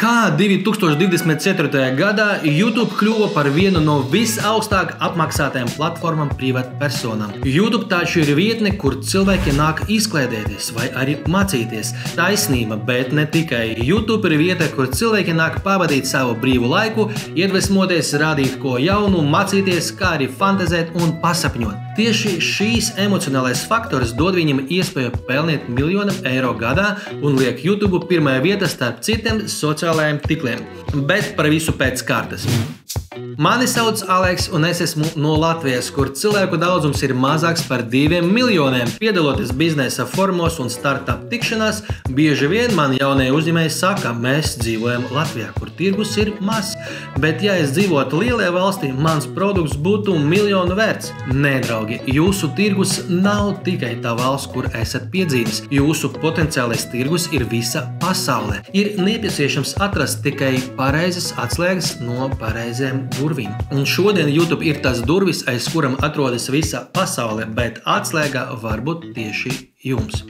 Kā 2024. gadā YouTube kļuva par vienu no visaugstāk apmaksātajām platformām privātpersonām. YouTube taču ir vietne, kur cilvēki nāk izklaidēties vai arī mācīties. Taisnība, bet ne tikai. YouTube ir vieta, kur cilvēki nāk pavadīt savu brīvu laiku, iedvesmoties, radīt ko jaunu, mācīties, kā arī fantazēt un pasapņot. Tieši šīs emocionālais faktors dod viņam iespēju pelnīt miljoniem eiro gadā un liek YouTube pirmajā vietā starp citiem sociālajiem tīkliem. Bet par visu pēc kārtas. Mani sauc Aleks, un es esmu no Latvijas, kur cilvēku daudzums ir mazāks par 2 miljoniem. Piedaloties biznesa formos un startup tikšanās, bieži vien man jaunie uzņēmēji saka, mēs dzīvojam Latvijā, kur tirgus ir mazs. Bet ja es dzīvotu lielajā valstī, mans produkts būtu miljonu vērts. Nē, draugi, jūsu tirgus nav tikai tā valsts, kur esat piedzīvis. Jūsu potenciālais tirgus ir visa pasaulē. Ir nepieciešams atrast tikai pareizas atslēgas no pareiziem durvīm. Un šodien YouTube ir tas durvis, aiz kuram atrodas visa pasaule, bet atslēga var būt tieši jums.